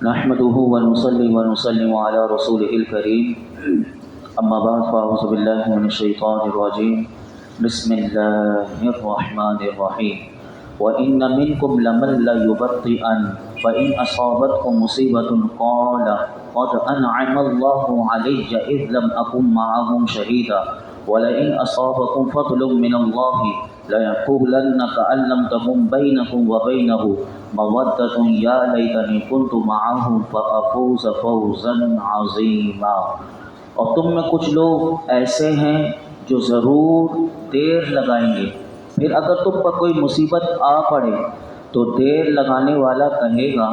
نحمده ونصلي ونسلم على رسوله الكريم اما بعد فاعوذ بالله من الشيطان الرجيم بسم الله الرحمن الرحيم وان منكم لمن ليبطئن فان اصابتكم مصيبه قال قد انعم الله علي اذ لم اكن معهم شهيدا ولئن اصابكم فضل من الله ليقولن كأن لم تكن بينكم وبينه مودة يا ليتني كنت معهم فأفوز فوزا عظيما۔ اور تم میں کچھ لوگ ایسے ہیں جو ضرور دیر لگائیں گے، پھر اگر تم پر کوئی مصیبت آ پڑے تو دیر لگانے والا کہے گا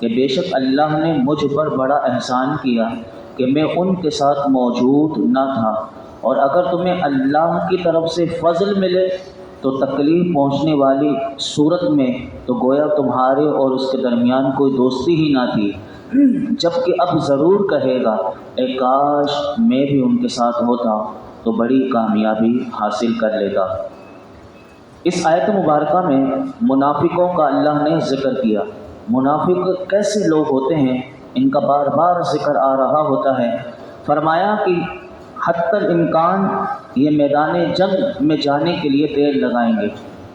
کہ بے شک اللہ نے مجھ پر بڑا احسان کیا کہ میں ان کے ساتھ موجود نہ تھا، اور اگر تمہیں اللہ کی طرف سے فضل ملے تو تکلیف پہنچنے والی صورت میں تو گویا تمہارے اور اس کے درمیان کوئی دوستی ہی نہ تھی، جبکہ اب ضرور کہے گا اے کاش میں بھی ان کے ساتھ ہوتا تو بڑی کامیابی حاصل کر لیتا۔ اس آیت مبارکہ میں منافقوں کا اللہ نے ذکر کیا۔ منافق کیسے لوگ ہوتے ہیں ان کا بار بار ذکر آ رہا ہوتا ہے۔ فرمایا کہ حتی الامکان یہ میدان جنگ میں جانے کے لیے دیر لگائیں گے۔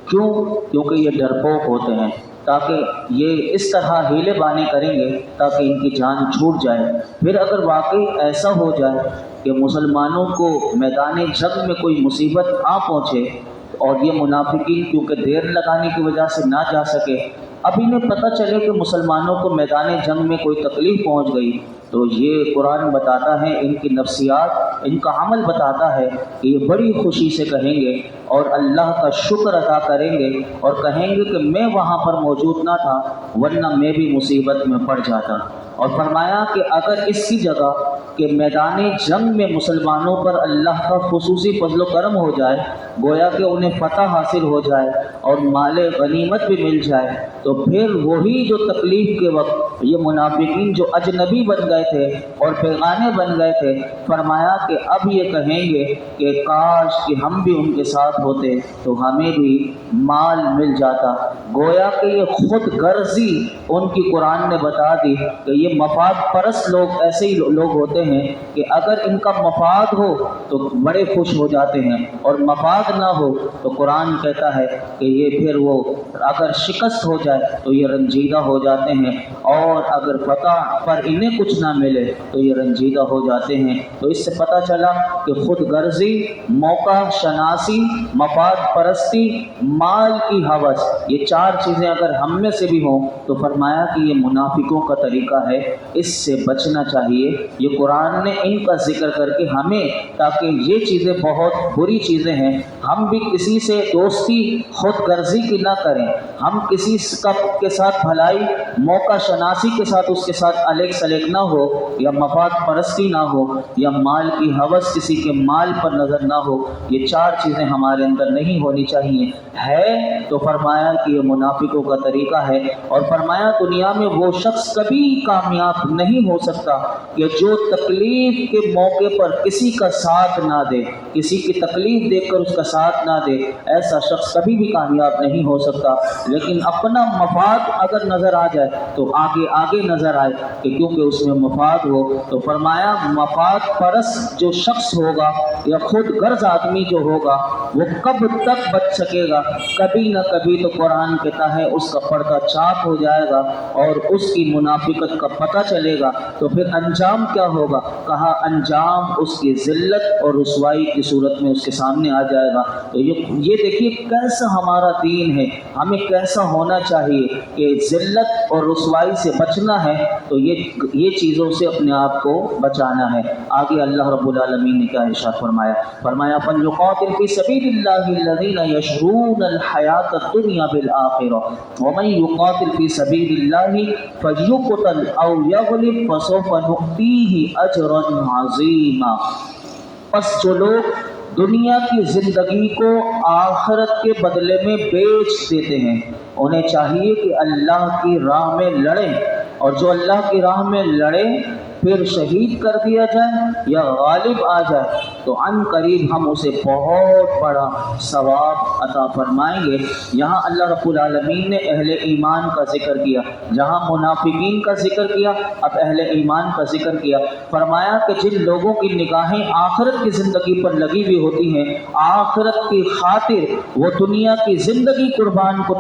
کیوں؟ کیونکہ یہ ڈرپوک ہوتے ہیں، تاکہ یہ اس طرح ہیلے بانی کریں گے تاکہ ان کی جان چھوٹ جائے۔ پھر اگر واقعی ایسا ہو جائے کہ مسلمانوں کو میدان جنگ میں کوئی مصیبت آ پہنچے اور یہ منافقین کیونکہ دیر لگانے کی وجہ سے نہ جا سکے، اب انہیں پتہ چلے کہ مسلمانوں کو میدان جنگ میں کوئی تکلیف پہنچ گئی، تو یہ قرآن بتاتا ہے ان کی نفسیات، ان کا عمل بتاتا ہے کہ یہ بڑی خوشی سے کہیں گے اور اللہ کا شکر ادا کریں گے اور کہیں گے کہ میں وہاں پر موجود نہ تھا ورنہ میں بھی مصیبت میں پڑ جاتا۔ اور فرمایا کہ اگر اس کی جگہ کہ میدان جنگ میں مسلمانوں پر اللہ کا خصوصی فضل و کرم ہو جائے، گویا کہ انہیں فتح حاصل ہو جائے اور مال غنیمت بھی مل جائے، تو پھر وہی جو تکلیف کے وقت یہ منافقین جو اجنبی بن گئے تھے اور بیگانے بن گئے تھے، فرمایا کہ اب یہ کہیں گے کہ کاش کہ ہم بھی ان کے ساتھ ہوتے تو ہمیں بھی مال مل جاتا۔ گویا کہ یہ خود غرضی ان کی قرآن نے بتا دی کہ یہ مفاد پرست لوگ ایسے ہی لوگ ہوتے ہیں کہ اگر ان کا مفاد ہو تو بڑے خوش ہو جاتے ہیں، اور مفاد نہ ہو تو قرآن کہتا ہے کہ یہ پھر وہ اگر شکست ہو جائے تو یہ رنجیدہ ہو جاتے ہیں، اور اگر فتح پر انہیں کچھ نہ ملے تو یہ رنجیدہ ہو جاتے ہیں۔ تو اس سے پتہ چلا کہ خود غرضی، موقع شناسی، مفاد پرستی، مال کی ہوس، یہ چار چیزیں اگر ہم میں سے بھی ہوں تو فرمایا کہ یہ منافقوں کا طریقہ ہے، اس سے بچنا چاہیے۔ یہ قرآن نے ان کا ذکر کر کے ہمیں، تاکہ یہ چیزیں بہت بری چیزیں ہیں، ہم بھی کسی سے دوستی خود غرضی کی نہ کریں، ہم کسی کے ساتھ بھلائی موقع شناسی کے ساتھ اس کے ساتھ الیک سلیک نہ ہو، یا مفاد پرستی نہ ہو، یا مال کی ہوس کسی کے مال پر نظر نہ ہو۔ یہ چار چیزیں ہمارے اندر نہیں ہونی چاہیے، ہے تو فرمایا کہ یہ منافقوں کا طریقہ ہے۔ اور فرمایا دنیا میں وہ شخص کبھی کامیاب نہیں ہو سکتا کہ جو تکلیف کے موقع پر کسی کا ساتھ نہ دے، کسی کی تکلیف دیکھ کر اس کا ساتھ نہ دے، ایسا شخص کبھی بھی کامیاب نہیں ہو سکتا۔ لیکن اپنا مفاد اگر نظر آ جائے تو آگے نظر آئے کہ کیونکہ اس میں مفاد ہو، تو فرمایا مفاد پرست جو شخص ہوگا یا خود غرض آدمی جو ہوگا وہ کب تک بچ سکے گا؟ کبھی نہ کبھی تو قرآن کہتا ہے اس کا پردہ چاک ہو جائے گا اور اس کی منافقت کا پتہ چلے گا، تو پھر انجام کیا ہوگا؟ کہا انجام اس کی ذلت اور رسوائی کی صورت میں اس کے سامنے آ جائے گا۔ تو یہ دیکھیے کیسا ہمارا دین ہے، ہمیں کیسا ہونا چاہیے کہ ذلت اور رسوائی سے بچنا ہے تو یہ چیزوں سے اپنے آپ کو بچانا ہے۔ آگے اللہ رب العالمین نے کیا ارشاد فرمایا؟ فرمایا فَلْيُقَاتِلْ فِي سَبِيلِ اللَّهِ الَّذِينَ يَشْرُونَ الْحَيَاةَ الدُّنْيَا بِالْآخِرَةِ وَمَنْ يُقَاتِلْ فِي سَبِيلِ اللَّهِ فَلْيُقْتَلْ أَوْ يَغْلِبْ فَسَوْفَ نُؤْتِيهِ أَجْرًا عَظِيمًا۔ پس جو لوگ دنیا کی زندگی کو آخرت کے بدلے میں بیچ دیتے ہیں، انہیں چاہیے کہ اللہ کی راہ میں لڑیں، اور جو اللہ کی راہ میں لڑے پھر شہید کر دیا جائے یا غالب آ جائے تو عن قریب ہم اسے بہت بڑا ثواب عطا فرمائیں گے۔ یہاں اللہ رب العالمین نے اہل ایمان کا ذکر کیا، جہاں منافقین کا ذکر کیا اب اہل ایمان کا ذکر کیا۔ فرمایا کہ جن لوگوں کی نگاہیں آخرت کی زندگی پر لگی ہوئی ہوتی ہیں، آخرت کی خاطر وہ دنیا کی زندگی قربان کو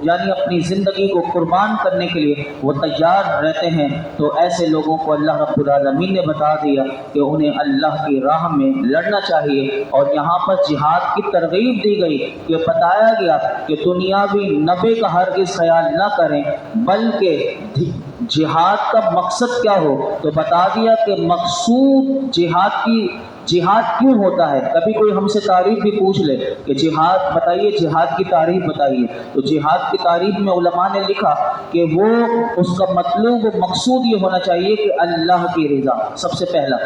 یعنی اپنی زندگی کو قربان کرنے کے لیے وہ تیار رہتے ہیں، تو ایسے لوگوں کو اللہ رب العالمین نے بتا دیا کہ انہیں اللہ کی راہ میں لڑنا چاہیے۔ اور یہاں پر جہاد کی ترغیب دی گئی کہ بتایا گیا کہ دنیاوی نفع کا ہرگز خیال نہ کریں، بلکہ جہاد کا مقصد کیا ہو، تو بتا دیا کہ مقصود جہاد کیوں ہوتا ہے۔ کبھی کوئی ہم سے تعریف بھی پوچھ لے کہ جہاد بتائیے، جہاد کی تعریف بتائیے، تو جہاد کی تعریف میں علماء نے لکھا کہ وہ اس کا مطلوب مقصود یہ ہونا چاہیے کہ اللہ کی رضا، سب سے پہلا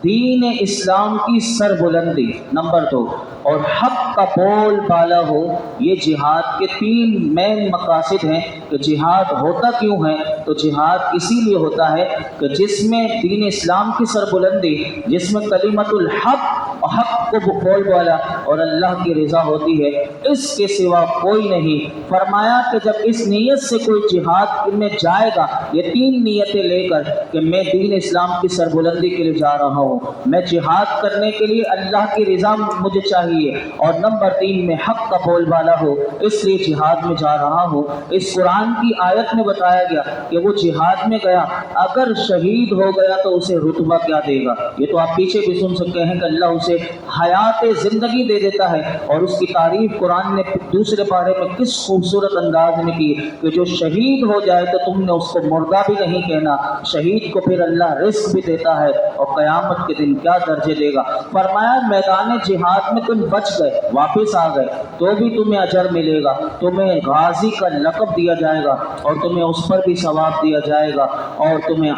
دین اسلام کی سربلندی، نمبر 2 اور حق کا بول بالا ہو۔ یہ جہاد کے 3 مین مقاصد ہیں کہ جہاد ہوتا کیوں ہے، تو جہاد اسی لیے ہوتا ہے کہ جس میں دین اسلام کی سربلندی، جس میں کلمت الحق اور حق کو بول بالا اور اللہ کی رضا ہوتی ہے، اس کے سوا کوئی نہیں۔ فرمایا کہ جب اس نیت سے کوئی جہاد میں جائے گا، یہ 3 نیتیں لے کر کہ میں دین اسلام کی سربلندی کے لیے جا رہا ہوں، میں جہاد کرنے کے لیے اللہ کی رضا مجھے چاہیے، اور نمبر 3 میں حق کا بول بالا ہو، اس لیے جہاد میں جا رہا ہوں۔ اس قرآن کی آیت میں بتایا گیا کہ وہ جہاد میں گیا، اگر شہید ہو گیا تو اسے رتبہ کیا دے گا۔ یہ تو آپ پیچھے بھی سن سکتے ہیں کہ اللہ اسے حیات زندگی دے دیتا ہے، اور اس کی تعریف قرآن نے دوسرے پارے میں کس خوبصورت انداز میں کی کہ جو شہید ہو جائے تو تم نے اس کو مردہ بھی نہیں کہنا، شہید کو پھر اللہ رزق بھی دیتا ہے اور قیامت کے دن کیا درجے دے گا۔ فرمایا میدان جہاد میں تم بچ گئے، واپس آ گئے تو بھی تمہیں اجر ملے گا، تمہیں غازی کا لقب دیا جائے گا اور تمہیں اس پر بھی ثواب دیا جائے گا، اور تمہیں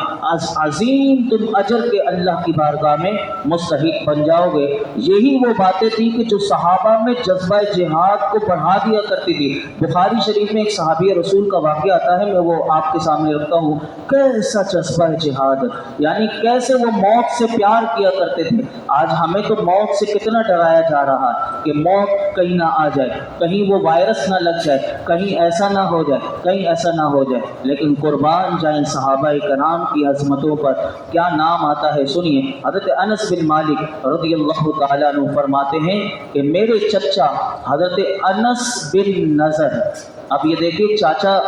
عظیم تم اجر کے اللہ کی بارگاہ میں مستحق بن جاؤ گے۔ یہی وہ باتیں تھی کہ جو صحابہ میں جذبہ جہاد کو بڑھا دیا کرتی تھی۔ بخاری شریف میں ایک صحابی رسول کا واقعہ آتا ہے، میں وہ آپ کے سامنے رکھتا ہوں۔ کیسا جذبہ جہاد، یعنی کیسے وہ موت سے پیار کیا کرتے تھے۔ آج ہمیں تو موت سے کتنا ڈرایا جا رہا ہے کہ موت کہیں نہ آ جائے، کہیں وہ وائرس نہ لگ جائے، کہیں ایسا نہ ہو جائے، کہیں ایسا نہ ہو جائے، لیکن قربان جائیں صحابہ کرام کی عظمتوں پر۔ کیا نام آتا ہے سنیے، حضرت انس بن مالک رضی اللہ تعالیٰ عنہ فرماتے ہیں کہ میرے چچا حضرت انس بن نضر، اب یہ دیکھیے چاچا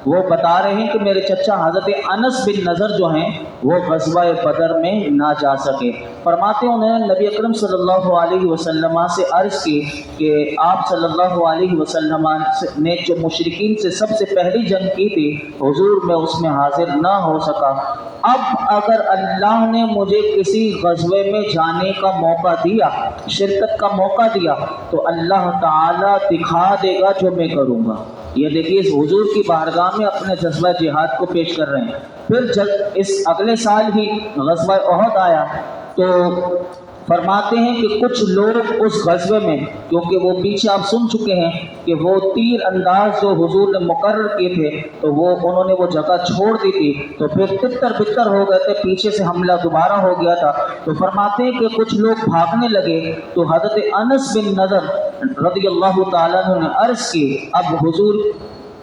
وہ بتا رہے ہیں کہ میرے چچا حضرت انس بن نضر جو ہیں وہ غزوہ بدر میں نہ جا سکے۔ فرماتے ہیں انہوں نے نبی اکرم صلی اللہ علیہ وسلم سے عرض کی کہ آپ صلی اللہ علیہ وسلم نے جو مشرکین سے سب سے پہلی جنگ کی تھی، حضور میں اس میں حاضر نہ ہو سکا، اب اگر اللہ نے مجھے کسی غزوے میں جانے کا موقع دیا، شرکت کا موقع دیا، تو اللہ تعالیٰ دکھا دے گا جو میں کروں گا۔ یہ دیکھیے اس حضور کی بارگاہ میں اپنے جذبہ جہاد کو پیش کر رہے ہیں۔ پھر جب اس اگلے سال ہی غزوہ احد آیا تو فرماتے ہیں کہ کچھ لوگ اس غزوے میں، کیونکہ وہ پیچھے آپ سن چکے ہیں کہ وہ تیر انداز جو حضور نے مقرر کیے تھے تو وہ انہوں نے وہ جگہ چھوڑ دی تھی، تو پھر تتر بتر ہو گئے تھے، پیچھے سے حملہ دوبارہ ہو گیا تھا۔ تو فرماتے ہیں کہ کچھ لوگ بھاگنے لگے، تو حضرت انس بن نضر رضی اللہ تعالیٰ عنہ نے عرض کی، اب حضور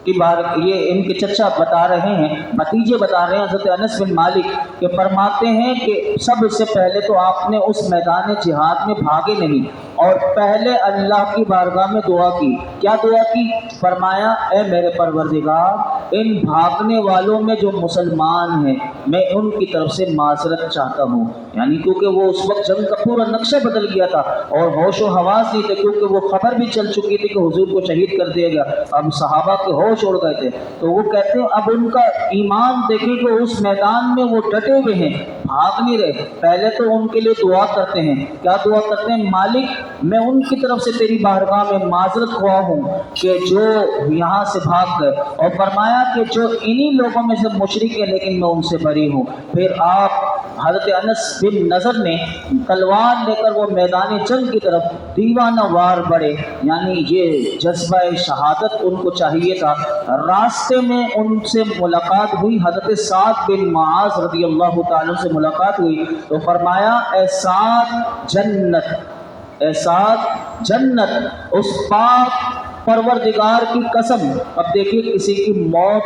کی بار یہ ان کے چچا بتا رہے ہیں، بھتیجے بتا رہے ہیں حضرت انس بن مالک کہ فرماتے ہیں کہ سب سے پہلے تو آپ نے اس میدان جہاد میں بھاگے نہیں اور پہلے اللہ کی بارگاہ میں دعا کی۔ کیا دعا کی؟ فرمایا اے میرے پروردگار، ان بھاگنے والوں میں جو مسلمان ہیں میں ان کی طرف سے معذرت چاہتا ہوں، یعنی کیونکہ وہ اس وقت جنگ کا پورا نقشہ بدل گیا تھا اور ہوش و حواس نہیں تھے، کیونکہ وہ خبر بھی چل چکی تھی کہ حضور کو شہید کر دیا گیا، اب صحابہ کے ہوش اڑ گئے تھے۔ تو وہ کہتے ہیں اب ان کا ایمان دیکھیں کہ اس میدان میں وہ ڈٹے ہوئے ہیں، بھاگ نہیں رہے۔ پہلے تو ان کے لیے دعا کرتے ہیں، کیا دعا کرتے ہیں؟ مالک میں ان کی طرف سے تیری بارگاہ میں معذرت خواہ ہوں کہ جو یہاں سے بھاگ گئے، اور فرمایا کہ جو انہی لوگوں میں سے مشرک ہے لیکن میں ان سے بری ہوں۔ پھر آپ حضرت انس بن نضر نے تلوار لے کر وہ میدان جنگ کی طرف دیوانہ وار بڑھے، یعنی یہ جذبہ شہادت ان کو چاہیے تھا۔ راستے میں ان سے ملاقات ہوئی، حضرت سعد بن معاذ رضی اللہ تعالیٰ سے ملاقات ہوئی تو فرمایا اے سعد جنت، اے سعد جنت، اس پاک پروردگار کی قسم۔ اب دیکھیے کسی کی موت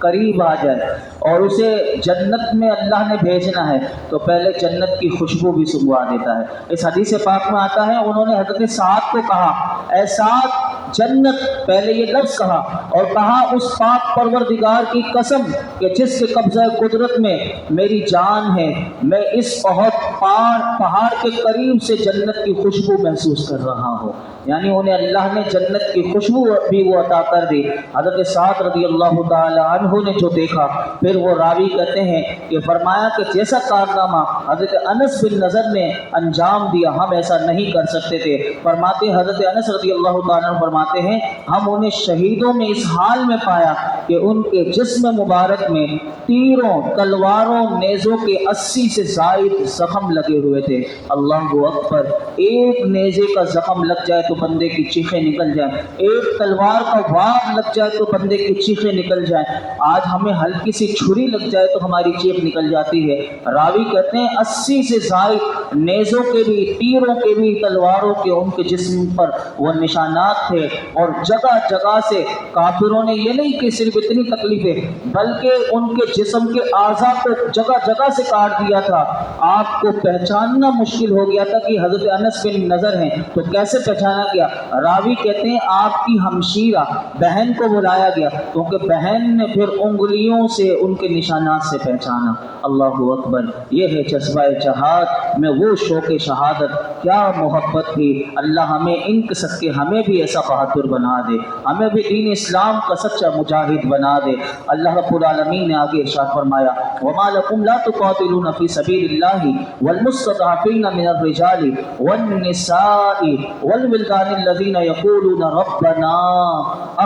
قریب آ جائے اور اسے جنت میں اللہ نے بھیجنا ہے تو پہلے جنت کی خوشبو بھی سنگوا دیتا ہے۔ اس حدیث پاک میں آتا ہے انہوں نے حضرت سعد کو کہا اے سعد جنت، پہلے یہ لفظ کہا اور کہا اس پاک پروردگار کی قسم کہ جس کے قبضہ قدرت میں میری جان ہے، میں اس بہت پہاڑ کے قریب سے جنت کی خوشبو محسوس کر رہا ہوں۔ یعنی انہیں اللہ نے جنت کی خوشبو بھی وہ عطا کر دی۔ حضرت سعد رضی اللہ تعالی عنہ نے جو دیکھا، پھر وہ راوی کہتے ہیں کہ فرمایا کہ جیسا کارنامہ حضرت انس بن نضر نے انجام دیا ہم ایسا نہیں کر سکتے تھے۔ فرماتے حضرت انس رضی اللہ تعالی عنہ فرماتے ہیں ہم انہیں شہیدوں میں اس حال میں پایا کہ ان کے جسم مبارک میں تیروں، تلواروں، نیزوں کے 80 سے زائد زخم لگے ہوئے تھے۔ اللہ اکبر! ایک نیزے کا زخم لگ جائے تو بندے کی چیخیں نکل جائیں، ایک تلوار کا وار لگ جائے تو بندے کی چیخیں نکل جائیں، آج ہمیں ہلکی سی چھری لگ جائے تو ہماری چیخ نکل جاتی ہے۔ راوی کہتے ہیں 80 سے زائد نیزوں کے بھی، تیروں کے بھی، تلواروں کے ان کے جسم پر وہ نشانات تھے، اور جگہ جگہ سے کافروں نے یہ نہیں کہ صرف اتنی تکلیفیں بلکہ ان کے جسم کے اعضاء کو جگہ جگہ سے کاٹ دیا تھا۔ آپ کو پہچاننا مشکل ہو گیا تھا کہ حضرت انس بن نضر ہیں، تو کیسے پہچانا گیا؟ راوی کہتے ہیں آپ کی ہمشیرہ بہن کو بلایا گیا کیونکہ بہن نے پھر انگلیوں سے ان کے نشانات سے پہچانا۔ اللہ اکبر! یہ ہے جذبہ جہاد میں وہ شوق شہادت، کیا محبت تھی۔ اللہ ہمیں ان کے صدقے ہمیں بھی ایسا بہادر بنا دے، ہمیں بھی دین اسلام کا سچا مجاہد بنا دے۔ اللہ رب العالمین نے آگے ارشاد فرمایا وَمَا لَكُمْ لَا تُقَاتِلُونَ فِي سَبِيلِ اللَّهِ وَالْمُسْتَضْعَفِينَ مِنَ الرِّجَالِ وَالنِّسَاءِ وَالْوِلْدَانِ الَّذِينَ يَقُولُونَ رَبَّنَا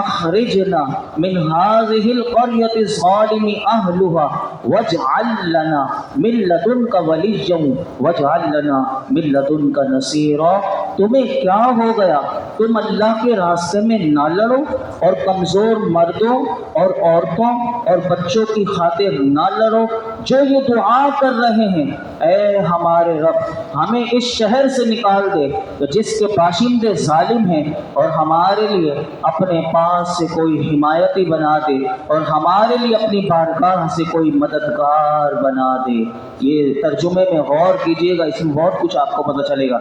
أَخْرِجْنَا مِنْ هَٰذِهِ الْقَرْيَةِ الظَّالِمِ أَهْلُهَا وَاجْعَل لَّنَا مِن لَّدُنكَ وَلِيًّا وَاجْعَل لَّنَا مِن لَّدُنكَ نَصِيرًا۔ تمہیں کیا ہو گیا؟ تم اللہ کے راستے میں نہ لڑو اور کمزور مردوں اور عورتوں اور بچوں کی خاطر نہ لڑو جو یہ دعا کر رہے ہیں اے ہمارے رب ہمیں اس شہر سے نکال دے جس کے باشندے ظالم ہیں، اور ہمارے لیے اپنے پاس سے کوئی حمایتی بنا دے اور ہمارے لیے اپنی بارگاہ سے کوئی مددگار بنا دے۔ یہ ترجمے میں غور کیجئے گا، اس میں بہت کچھ آپ کو پتہ چلے گا۔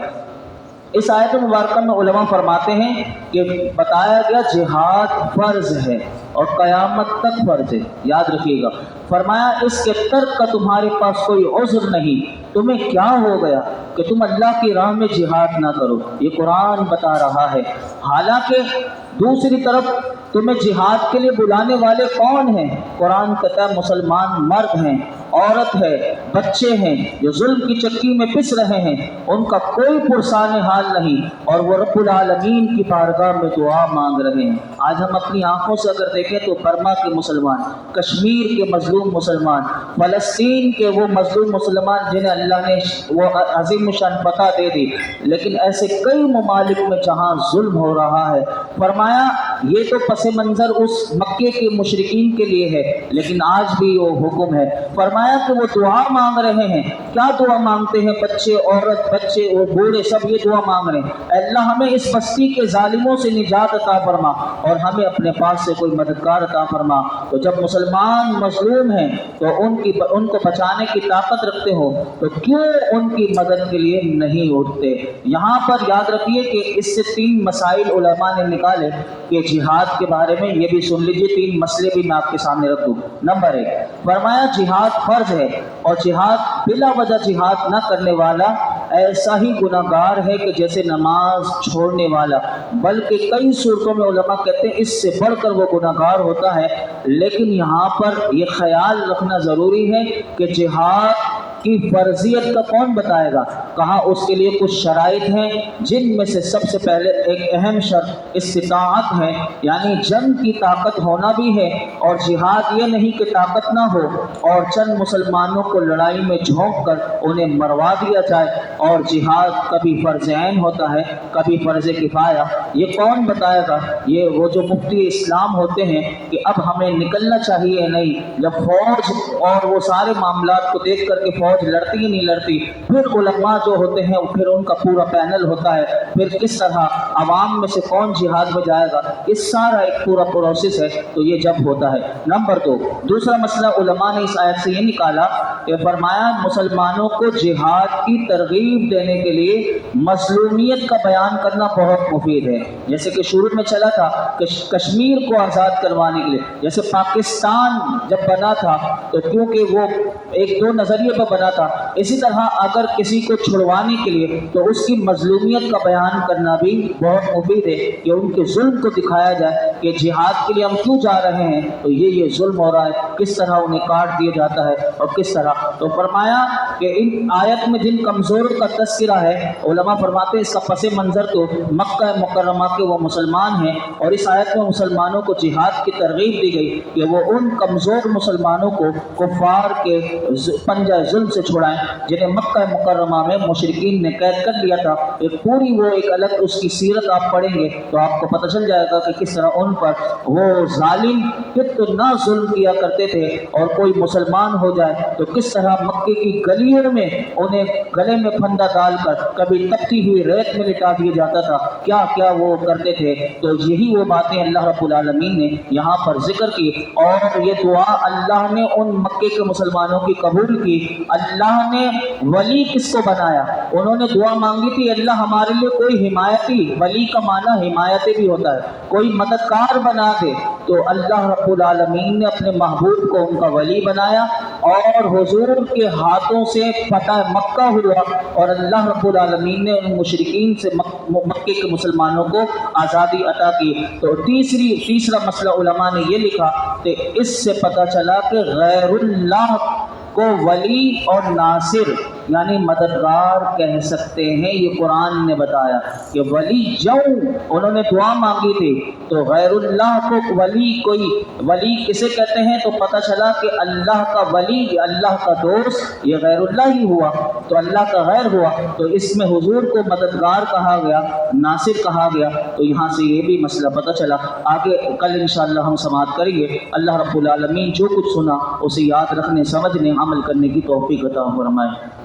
اس آیت مبارکہ میں علماء فرماتے ہیں کہ بتایا گیا جہاد فرض ہے اور قیامت تک فرض ہے، یاد رکھیے گا۔ فرمایا اس کے ترک کا تمہارے پاس کوئی عذر نہیں، تمہیں کیا ہو گیا کہ تم اللہ کی راہ میں جہاد نہ کرو، یہ قرآن بتا رہا ہے۔ حالانکہ دوسری طرف تمہیں جہاد کے لیے بلانے والے کون ہیں؟ قرآن کہتا ہے مسلمان مرد ہیں، عورت ہے، بچے ہیں جو ظلم کی چکی میں پس رہے ہیں، ان کا کوئی پرسان حال نہیں، اور وہ رب العالمین کی بارگاہ میں دعا مانگ رہے ہیں۔ آج ہم اپنی آنکھوں سے اگر دیکھیں تو برما کے مسلمان، کشمیر کے مظلوم مسلمان، فلسطین کے وہ مظلوم مسلمان جنہیں اللہ نے وہ عظیم شان فتح دے دی، لیکن ایسے کئی ممالک میں جہاں ظلم ہو رہا ہے، فرمایا یہ تو پس منظر اس مکے کے مشرکین کے لیے ہے، لیکن آج بھی وہ حکم ہے۔ فرمایا کہ وہ دعا مانگ رہے ہیں، کیا دعا مانگتے ہیں؟ بچے، عورت، بچے اور بوڑھے سب یہ دعا مانگ رہے ہیں، اے اللہ ہمیں اس بستی کے ظالموں سے نجات عطا فرما اور ہمیں اپنے پاس سے کوئی مددگار عطا فرما۔ تو جب مسلمان مظلوم ہیں تو ان کو بچانے کی طاقت رکھتے ہو تو کیوں ان کی مدد کے لیے نہیں اٹھتے؟ یہاں پر یاد رکھیے کہ اس سے 3 مسائل علماء نے نکالے کہ جہاد کے بارے میں، یہ بھی سن لیجیے، 3 مسئلے بھی میں آپ کے سامنے رکھ دوں۔ نمبر 1، فرمایا جہاد فرض ہے اور جہاد بلا وجہ جہاد نہ کرنے والا ایسا ہی گناہ گار ہے کہ جیسے نماز چھوڑنے والا، بلکہ کئی صورتوں میں علماء کہتے ہیں اس سے بڑھ کر وہ گناہ گار ہوتا ہے۔ لیکن یہاں پر یہ خیال رکھنا ضروری ہے کہ جہاد کی فرضیت کا کون بتائے گا؟ کہا اس کے لیے کچھ شرائط ہیں، جن میں سے سب سے پہلے ایک اہم شرط استطاعت ہے، یعنی جنگ کی طاقت ہونا بھی ہے، اور جہاد یہ نہیں کہ طاقت نہ ہو اور چند مسلمانوں کو لڑائی میں جھونک کر انہیں مروا دیا جائے، اور جہاد کبھی فرض عین ہوتا ہے کبھی فرض کفایہ۔ یہ کون بتائے گا؟ یہ وہ جو مفتی اسلام ہوتے ہیں کہ اب ہمیں نکلنا چاہیے نہیں، جب فوج اور وہ سارے معاملات کو دیکھ کر کے فوج لڑتی ہی نہیں لڑتی، پھر علماء جو ہوتے ہیں پھر ان کا پورا پینل ہوتا ہے، پھر کس طرح عوام میں سے کون جہاد میں جائے گا، اس سارا ایک پورا پروسیس ہے، تو یہ جب ہوتا ہے۔ نمبر 2، دوسرا مسئلہ علماء نے اس آیت سے یہ نکالا کہ فرمایا مسلمانوں کو جہاد کی ترغیب دینے کے لیے مظلومیت کا بیان کرنا بہت مفید ہے۔ جیسے کہ شروع میں چلا تھا کہ کشمیر کو آزاد کروانے کے لیے، جیسے پاکستان جب بنا تھا تو کیونکہ وہ ایک دو نظریے پر بنا تھا، اسی طرح اگر کسی کو چھڑوانے کے لیے تو اس کی مظلومیت کا بیان کرنا بھی بہت مفید ہے، کہ ان کے ظلم کو دکھایا جائے کہ جہاد کے لیے ہم کیوں جا رہے ہیں، تو یہ ظلم ہو رہا ہے، کس طرح انہیں کاٹ دیا جاتا ہے اور کس طرح۔ تو فرمایا کہ ان آیت میں جن کمزوروں کا تذکرہ ہے، علماء فرماتے ہیں اس کا پس منظر تو مکہ مکرمہ کے وہ مسلمان ہیں، اور اس آیت میں مسلمانوں کو جہاد کی ترغیب دی گئی کہ وہ ان کمزور مسلمانوں کو کفار کے پنجہ ظلم سے چھڑائیں جنہیں مکہ مکرمہ میں مشرکین نے قید کر لیا تھا۔ ایک پوری وہ ایک الگ اس کی سیرت آپ پڑھیں گے تو آپ کو پتہ چل جائے گا کہ کس طرح ان پر وہ ظالم کتنا ظلم کیا کرتے تھے، اور کوئی مسلمان ہو جائے تو کس طرح مکے کی گلیوں میں انہیں گلے میں پھندا ڈال کر کبھی تپتی ہوئی ریت میں لٹا دیا جاتا تھا، کیا کیا وہ کرتے تھے۔ تو یہی وہ باتیں اللہ رب العالمین نے یہاں پر ذکر کی، اور یہ دعا اللہ نے ان مکے کے مسلمانوں کی قبول کی۔ اللہ نے ولی کس کو بنایا؟ انہوں نے دعا مانگی تھی اللہ ہمارے لیے کوئی حمایتی، ولی کا معنی حمایتی بھی ہوتا ہے، کوئی مددگار بنا دے، تو اللہ رب العالمین نے اپنے محبوب کو ان کا ولی بنایا، اور حضور کے ہاتھوں سے فتح مکہ ہوا، اور اللہ رب العالمین نے ان مشرکین سے مکے کے مسلمانوں کو آزادی عطا کی۔ تو تیسرا مسئلہ علماء نے یہ لکھا کہ اس سے پتہ چلا کہ غیر اللہ کو ولی اور ناصر یعنی مددگار کہہ سکتے ہیں، یہ قرآن نے بتایا کہ ولی انہوں نے دعا مانگی تھی، تو غیر اللہ کو ولی کسے کہتے ہیں؟ تو پتہ چلا کہ اللہ کا ولی، اللہ کا دوست، یہ غیر اللہ ہی ہوا، تو اللہ کا غیر ہوا، تو اس میں حضور کو مددگار کہا گیا، ناصر کہا گیا۔ تو یہاں سے یہ بھی مسئلہ پتہ چلا۔ آگے کل انشاءاللہ ہم سماعت کریں گے۔ اللہ رب العالمین جو کچھ سنا اسے یاد رکھنے، سمجھنے، عمل کرنے کی توفیق عطا فرمائے۔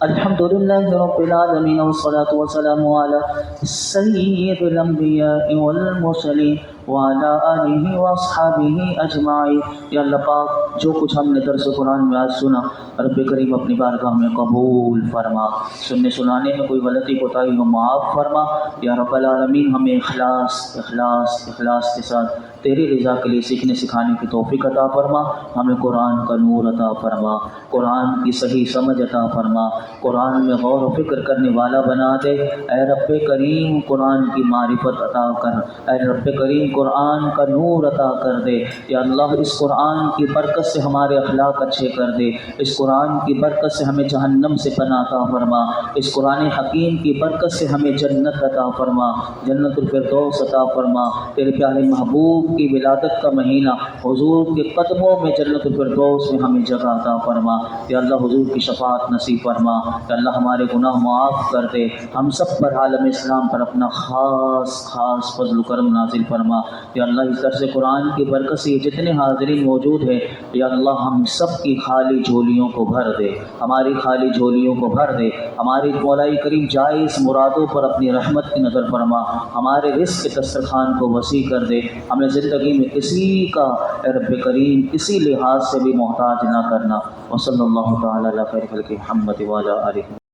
الحمدللہ رب العالمین والصلاة والسلام علی سید الانبیاء والمرسلین وعلی آلہ واصحابہ اجمعین۔ یا اللہ پاک جو کچھ ہم نے درس قرآن میں آج سنا، رب کریم اپنی بارگاہ میں قبول فرما، سننے سنانے میں کوئی غلطی کوتاہی ہو معاف فرما۔ یا رب العالمین ہمیں اخلاص کے ساتھ تیری رضا کے لیے سیکھنے سکھانے کی توفیق عطا فرما، ہمیں قرآن کا نور عطا فرما، قرآن کی صحیح سمجھ عطا فرما، قرآن میں غور و فکر کرنے والا بنا دے۔ اے رب کریم قرآن کی معرفت عطا کر، اے رب کریم قرآن کا نور عطا کر دے۔ یا اللہ اس قرآن کی برکت سے ہمارے اخلاق اچھے کر دے، اس قرآن کی برکت سے ہمیں جہنم سے پناہ عطا فرما، اس قرآن حکیم کی برکت سے ہمیں جنت عطا فرما، جنت الفردوس عطا فرما۔ تیرے پیارے محبوب کی ولادت کا مہینہ، حضور کے قدموں میں جنت الفردوس میں ہمیں جگہ عطا فرما۔ یا اللہ حضور کی شفاعت نصیب فرما، یا اللہ ہمارے گناہ معاف کر دے، ہم سب پر عالم اسلام پر اپنا خاص فضل و کرم نازل فرما۔ یا اللہ اس درس قرآن کی برکت سے جتنے حاضرین موجود ہیں، یا اللہ ہم سب کی خالی جھولیوں کو بھر دے، ہماری خالی جھولیوں کو بھر دے، ہماری مولائی کریم جائز مرادوں پر اپنی رحمت کی نظر فرما، ہمارے رزق کے دسترخوان کو وسیع کر دے، ہمیں زندگی میں کسی کا اے رب کریم کسی لحاظ سے بھی محتاج نہ کرنا۔ وصلی اللہ تعالی علی خیر خلق محمد وعلی آلہ